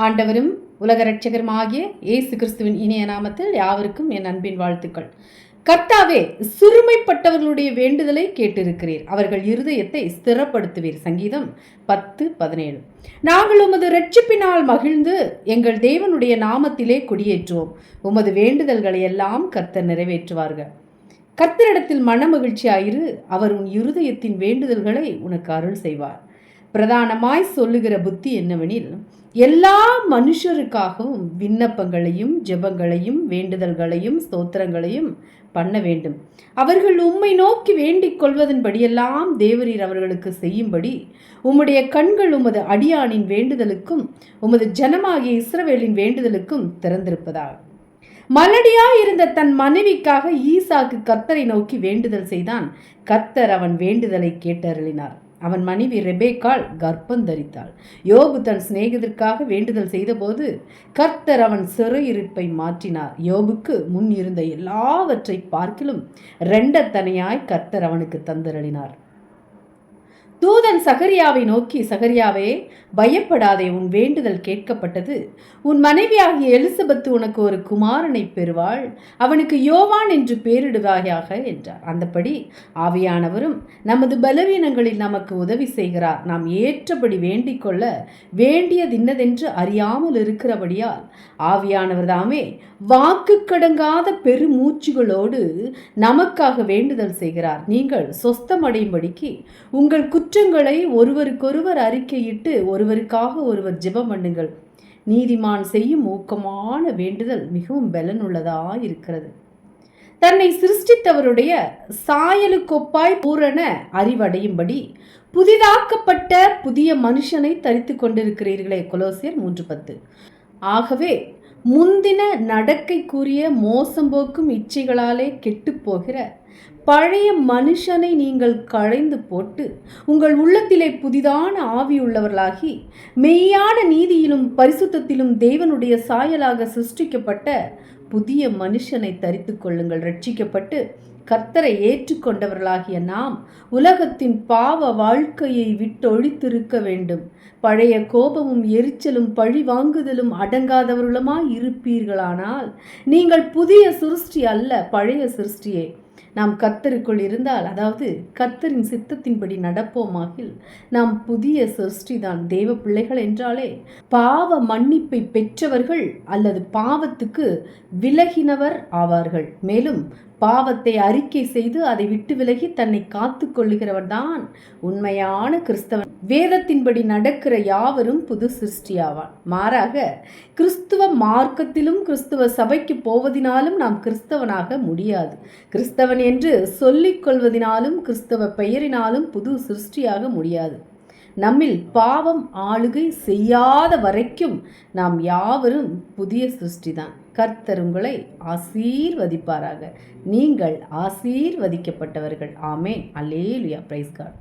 ஆண்டவரும் உலக இரட்சகருமாகிய இயேசு கிறிஸ்துவின் இனிய நாமத்தில் யாவருக்கும் என் அன்பின் வாழ்த்துக்கள். கர்த்தாவே, சிறுமைப்பட்டவர்களுடைய வேண்டுதலை கேட்டிருக்கிறீர், அவர்கள் இருதயத்தை ஸ்திரப்படுத்துவீர். சங்கீதம் 10:17. நாங்கள் உமது இரட்சிப்பினால் மகிழ்ந்து எங்கள் தேவனுடைய நாமத்திலே குடியேற்றுவோம். உமது வேண்டுதல்களை எல்லாம் கர்த்தர் நிறைவேற்றுவார்கள். கர்த்தரிடத்தில் மனமகிழ்ச்சியாயிரு, அவர் உன் இருதயத்தின் வேண்டுதல்களை உனக்கு அருள் செய்வார். பிரதானமாய் சொல்லுகிற புத்தி என்னவெனில், எல்லா மனுஷருக்காகவும் விண்ணப்பங்களையும் ஜெபங்களையும் வேண்டுதல்களையும் ஸ்தோத்திரங்களையும் பண்ண வேண்டும். அவர்கள் உம்மை நோக்கி வேண்டிக் கொள்வதன்படியெல்லாம் தேவரீர் அவர்களுக்கு செய்யும்படி உம்முடைய கண்கள் உமது அடியானின் வேண்டுதலுக்கும் உமது ஜனமாகிய இஸ்ரவேலின் வேண்டுதலுக்கும் திறந்திருப்பதாக. மலடியாயிருந்த தன் மனைவிக்காக ஈசாக்கு கர்த்தரை நோக்கி வேண்டுதல் செய்தான். கர்த்தர் அவன் வேண்டுதலை கேட்டருளினார். அவன் மனைவி ரெபேக்காள் கர்ப்பம் தரித்தாள். யோபு தன் சிநேகிதற்காக வேண்டுதல் செய்தபோது கர்த்தர் அவன் சிறையிருப்பை மாற்றினார். யோபுக்கு முன் இருந்த எல்லாவற்றை பார்க்கிலும் இரண்டத்தனையாய் கர்த்தர் அவனுக்கு தந்தருளினார். தூதன் சகரியாவை நோக்கி, சகரியாவே, பயப்படாதே, உன் வேண்டுதல் கேட்கப்பட்டது. உன் மனைவியாகிய எலிசபெத்து உனக்கு ஒரு குமாரனை பெறுவாள். அவனுக்கு யோவான் என்று பெயரிடுவாயாக என்றார். அந்தபடி ஆவியானவரும் நமது பலவீனங்களில் நமக்கு உதவி செய்கிறார். நாம் ஏற்றபடி வேண்டிக் கொள்ள வேண்டியதின்னதென்று அறியாமல் இருக்கிறபடியால் ஆவியானவர் தாமே வாக்கு கடங்காத பெருமூச்சுகளோடு நமக்காக வேண்டுதல் செய்கிறார். நீங்கள் சொஸ்தமடையும்படிக்கு உங்கள் குற்றங்களை ஒருவருக்கொருவர் அறிக்கையிட்டு ஒருவருக்காக ஒருவர் ஜெபம் பண்ணுங்கள். நீதிமான் செய்யும் ஊக்கமான வேண்டுதல் மிகவும் பலனுள்ளதாய் இருக்கிறது. தன்னை சிருஷ்டித்தவருடைய சாயலுக்கொப்பாய் பூரண அறிவடையும்படி புதிதாக்கப்பட்ட புதிய மனுஷனை தரித்து கொண்டிருக்கிறீர்களே. கொலோசியர் 3:10. ஆகவே முந்தின நடக்கைக்குரிய மோசம் போக்கும் இச்சைகளாலே கெட்டு போகிற பழைய மனுஷனை நீங்கள் களைந்து போட்டு உங்கள் உள்ளத்திலே புதிதான ஆவியுள்ளவர்களாகி மெய்யான நீதியிலும் பரிசுத்தத்திலும் தேவனுடைய சாயலாக சிருஷ்டிக்கப்பட்ட புதிய மனுஷனை தரித்து கொள்ளுங்கள். ரட்சிக்கப்பட்டு கர்த்தரை ஏற்றுக்கொண்டவர்களாகிய நாம் உலகத்தின் பாவ வாழ்க்கையை விட்டொழித்திருக்க வேண்டும். பழைய கோபமும் எரிச்சலும் பழி வாங்குதலும் அடங்காதவர்களுமாய் இருப்பீர்களானால் நீங்கள் புதிய சிருஷ்டி அல்ல, பழைய சிருஷ்டியே. நாம் கர்த்தருக்குள் இருந்தால், அதாவது கர்த்தரின் சித்தத்தின்படி நடப்போமாகில் நாம் புதிய சிருஷ்டிதான். தேவ பிள்ளைகள் என்றாலே பாவ மன்னிப்பை பெற்றவர்கள் அல்லது பாவத்துக்கு விலகினவர் ஆவார்கள். மேலும் பாவத்தை அறிக்கை செய்து அதை விட்டு விலகி தன்னை காத்து கொள்ளுகிறவர் தான் உண்மையான கிறிஸ்தவன். வேதத்தின்படி நடக்கிற யாவரும் புது சிருஷ்டியாவான். மாறாக கிறிஸ்துவ மார்க்கத்திலும் கிறிஸ்துவ சபைக்கு போவதினாலும் நாம் கிறிஸ்தவனாக முடியாது. கிறிஸ்தவன் என்று சொல்லிக் கொள்வதினாலும் கிறிஸ்தவ பெயரினாலும் புது சிருஷ்டியாக முடியாது. நம்மில் பாவம் ஆளுகை செய்யாத வரைக்கும் நாம் யாவரும் புதிய சிருஷ்டிதான். கர்த்தர் உங்களை ஆசீர்வதிப்பாராக. நீங்கள் ஆசீர்வதிக்கப்பட்டவர்கள். ஆமென். அல்லேலூயா. Price God.